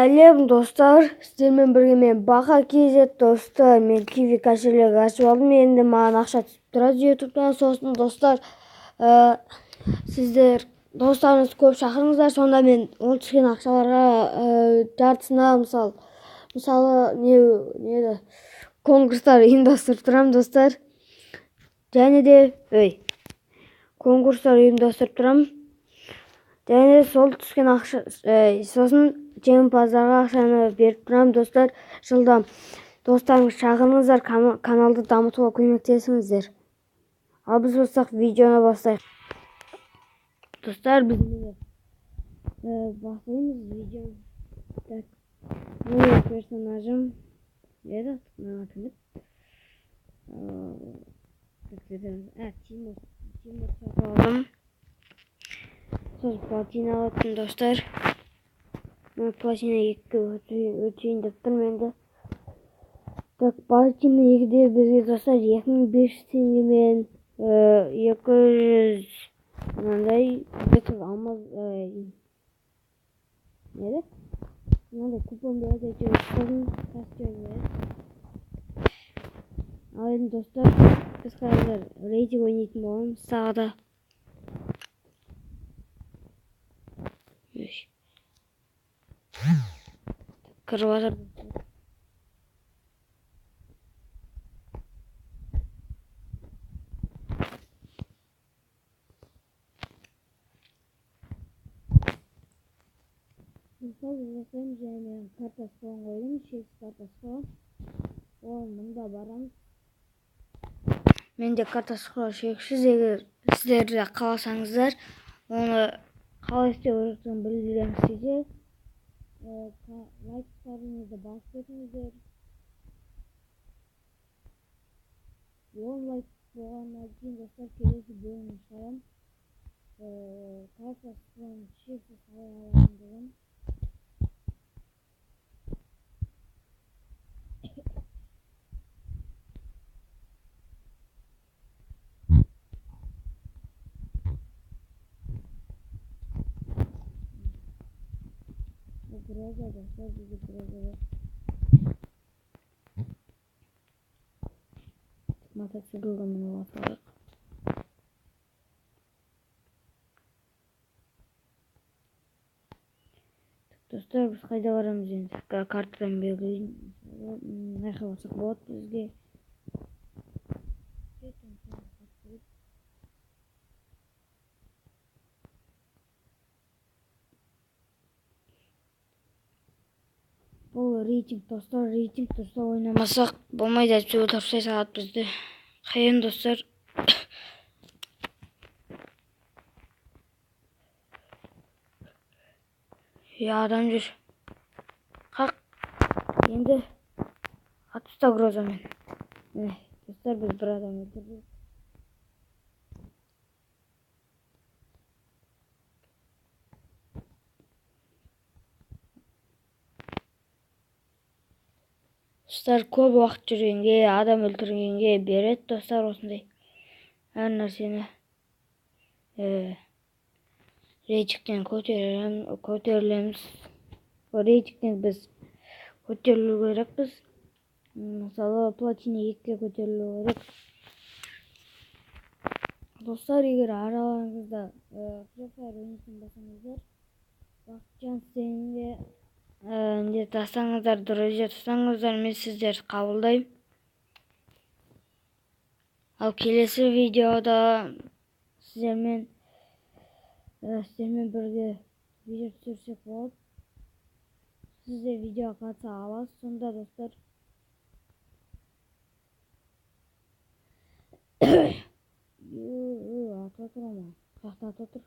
Сәлем достар, сіздермен бірге мен Баха KZ достар, мен Kiwi кошелек ашып алдым, енді маған ақша түсіп тұрады ютубтан. Сосын достар, сіздер достарыңыз көп шақырыңыздар, сонда мен ол түскен ақшаларға жартысына мысалы не конкурстар ұйымдастырып тұрамын достар. Және де конкурстар ұйымдастырып тұрамын. Және сол түскен ақша, сосын жеңімпаздарға ақшаны беріп тұрамын достар. Жылдам достарыңыз шақырыңыздар, каналды дамытуға көмектесіңіздер. Ал біз болсақ видеоны бастайық. Достар, біз бастаймыз видеоны. Так, бұл персонажым еді, кім Тимур сатып алдым. Сосын платина алатын достар. Мен платина 2-ге өтейін деп тұрмын енді. Так, платина 2-де бізге достар 2500 теңгемен 200 мынандай алмаз мынандай купон береді, ал енді достар, біз қазір рейтинг ойнайтын боламыз тағы да. Кіріп жатыр. Мысалы жасаймыз, және мен картасы қойдым, шекс картасы. Ол мұнда барамыз. Менде картасы шексіз, егер сіздер де қаласаңыздар, оны қалай істеу керектігін білгілеріңіз келсе, лайктарыңызды басып кетіңіздер. 10 лайк болғаннан кейін достар, келесі бөлімді шығарамын. Картасы шексіз қалай алатындығын. Burada dostlar, bizi burada mototsiklga minib oturdik. Dostlar, biz qayda boramiz endi? Kartadan belgilaymiz. Naqa bo'lsak bo'ladi bizga. Бұл рейтинг достар, ойнамасақ болмайды, әйтеуір тапсай салады бізді. Қиын достар. Адам жүр. Қақ. Енді атыста грозамен. Достар, біз бір адам өлтірдік. Достар, көп уақыт жүргенге, адам өлтіргенге береді достар осындай әр нәрсені. Рейтингтен көтерілеміз. Рейтингтен біз көтерілу керекпіз. Мысалы, платина 2-ге көтерілу керек. Достар, егер араларыңызда Free ойнайтын болсаңыздар, бақытжан сенде не тастаңыздар, друзья тастаңыздар, мен сіздерді қабылдаймын. Ал келесі видеода сіздермен бірге видео түсірсек болады. Сіздер видеоға қатыса аласыз, сонда достар. Ата тұр ма? Қақта ата тұр.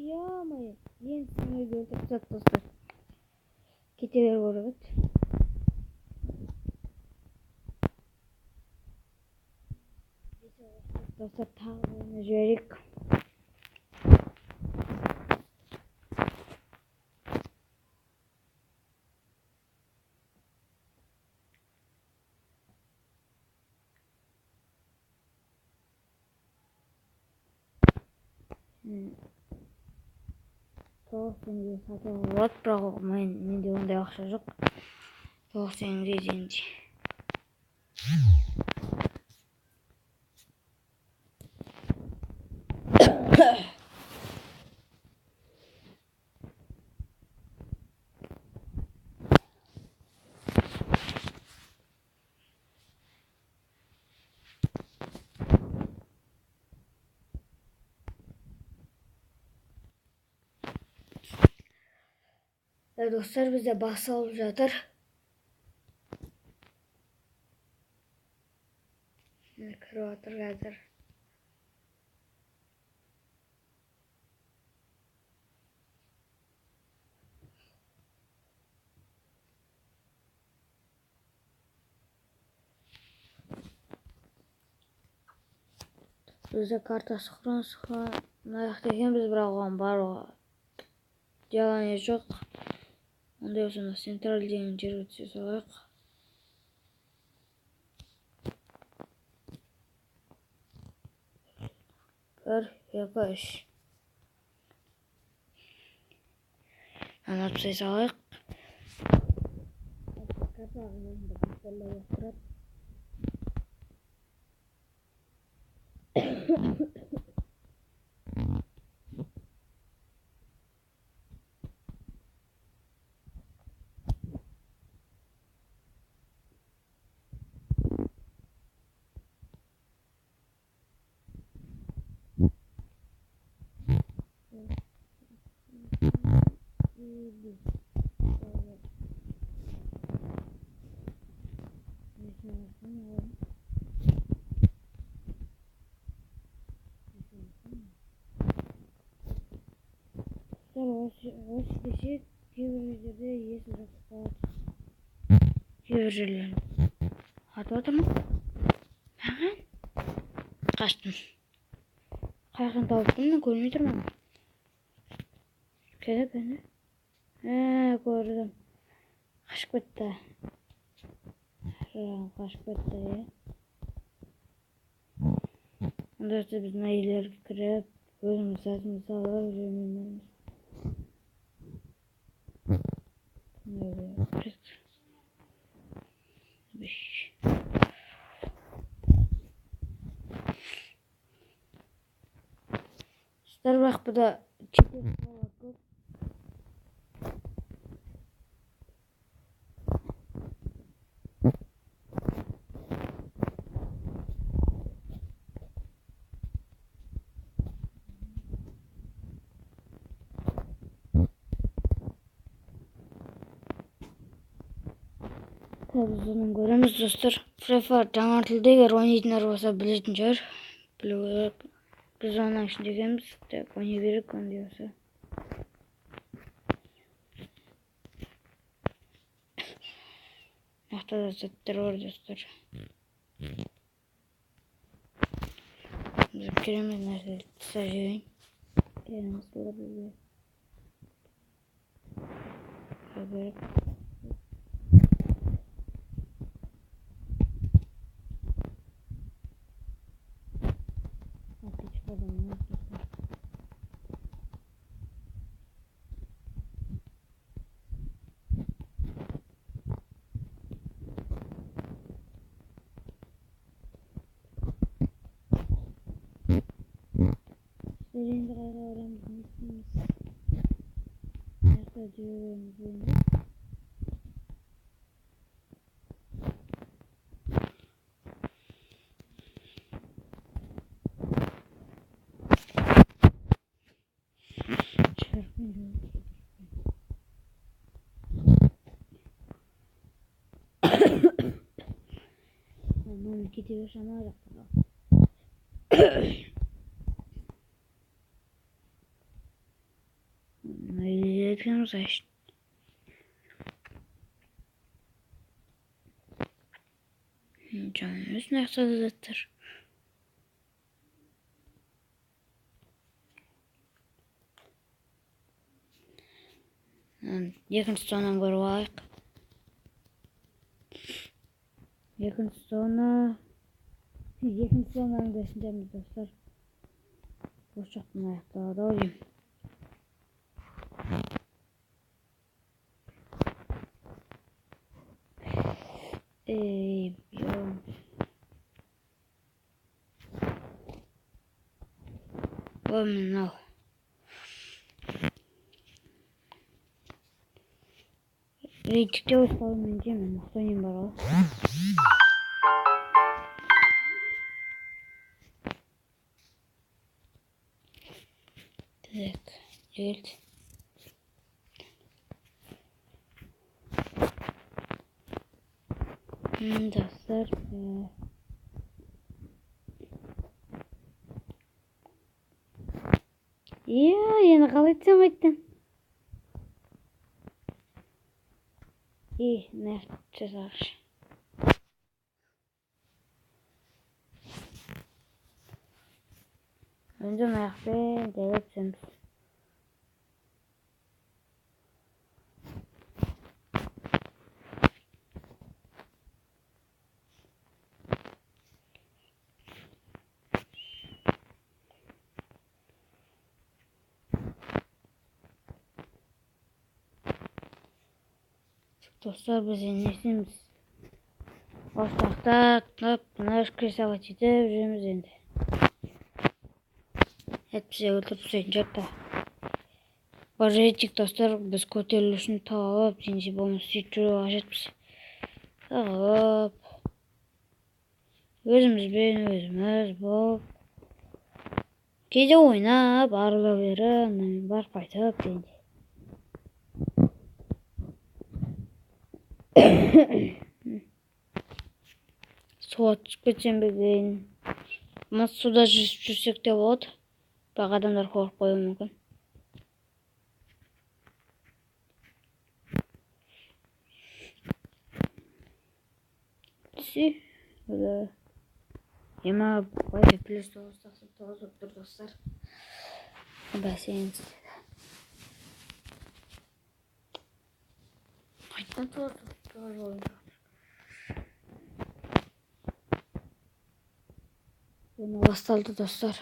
Ямай, ең сіңі өлтіріп тастады достар. Кете бер көріп еді. Dostlar, tағы ойына жіберейік. теңге сатуға болады, бірақ менде ондай ақша жоқ. 9 теңге дейінді. Достар, бізде басылып жатыр. Кіріп отыр қазір. Бізде карта сықырын деген біз бірақ оған баруға желание жоқ. Ондай болса централь деген жерге түсе салайық. Бір, екі, үш. Ана түсе салайық. Карта ағымында басталай отырады. Осы десе кейбір жерде есім жатып қалады. Кейбір жерлерін атып отырмын. Қаштым. Қайқын тауыптым, көрмей тұрмын. Кәді. Көрдім. Қашып кетті. Қашып кетті, е. Онда біздің әйелерге кіріп, өзіміз сәтіміз салып жүрмейміз. Бірақ бұда чекер қалар көп. Біз оның көреміз, достар. Free Fire жаңартылды, егер ойнайтындар болса білетін шығар. Білу керек. Біз оның ішінде екенбіз. Так, ойнай берейік ондай болса. Мақтада заттар бар, достар. Біз керемет нәрселерді тыса жіберейін. Керемет болады бізге. Беріп. Енді қайға орамыз не істейміз? Нәрсе жүреміз енді. Мені кете берші ана жақтыға. Ayetimiz açtı. Canımız nefsizdir. Екінші зонаны көріп алайық. Екінші зонаның да ішіндеміз, достар. Осы жақтан аяқталады ау деймін. Мынау рейтикте ойнауым мүмкін, мен мықты ойнайын бар ғой. Так, geldi. Dostlar, yeni қалай айтсам айттым. Нефт жасағыш. Önce meyakпен делеп түсеміз. Dostlar, biz енесіміз. Остақта мына кресаға жетіп жүрміз енді. Әтпізе өлтіріп түсетін жатта. Бар рейтик достар, біз көтерілу үшін тауып, денесі болмас сөйтіп жүру қажетпіз. Тауып, өзімізбен өзіміз болып, кейде ойнап, арыла беріп, бар қайтып денде. Суға түсіп кетсем беген. Мұз суда жүрсек те болады. Бірақ адамдар қорқып қоюы мүмкін. Түсі. Ема бай плюс 9 тұр достар. Бассейн істеді. Қайттан тұр. Oyun басталды достар.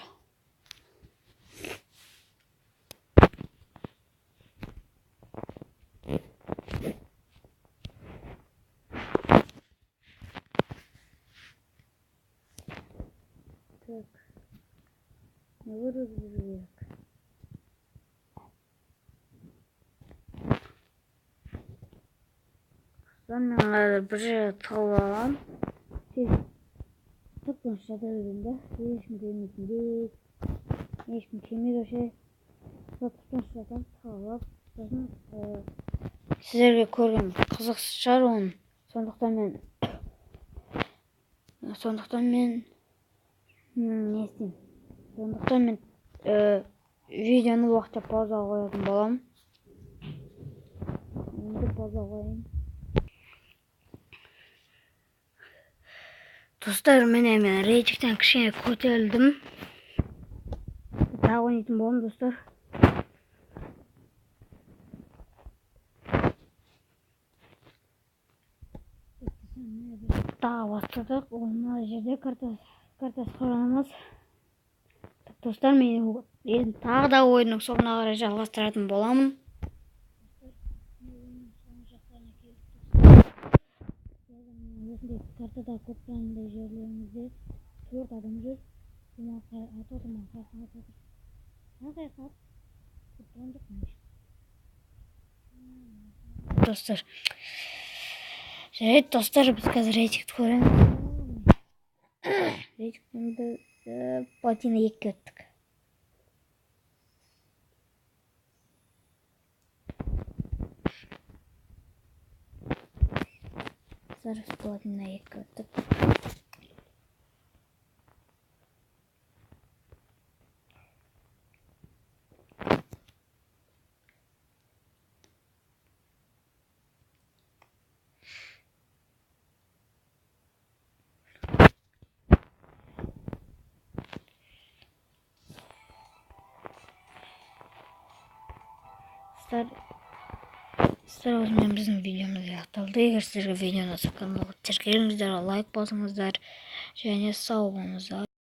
Так. Не вырубили. Sonra bir şey tavlam. Tutun şadırında. Eşim kemir o şey. Tutun şadan tavlap. Sizlerге көрген қызық шығар оның. Сондықтан мен не істеймін? Сондықтан мен видеоны уақытша паузаға қоятын боламын. Енді пауза қояйын. Достар, мен рейтиктен кішкене көтерілдім. Тағы ойнайтын боламын достар. Тағы бастадық. Оны жерде картасы қарамыз. Достар, мен тағы да ойынның соңына қарай жалғастыратын боламын. Картада көпірінде жерлерімізде 4 адам жүр. Достар, жарайды достар, біз қазір рейтикті көреміз. Рейтиктіңді платина 2 өттік. Зараз платина 2 өттік. Сіздер осымен біздің видеомыз аяқталды. Егер сіздерге видео ұнаса, каналға тіркеліңіздер, лайк басыңыздар және сау болыңыздар.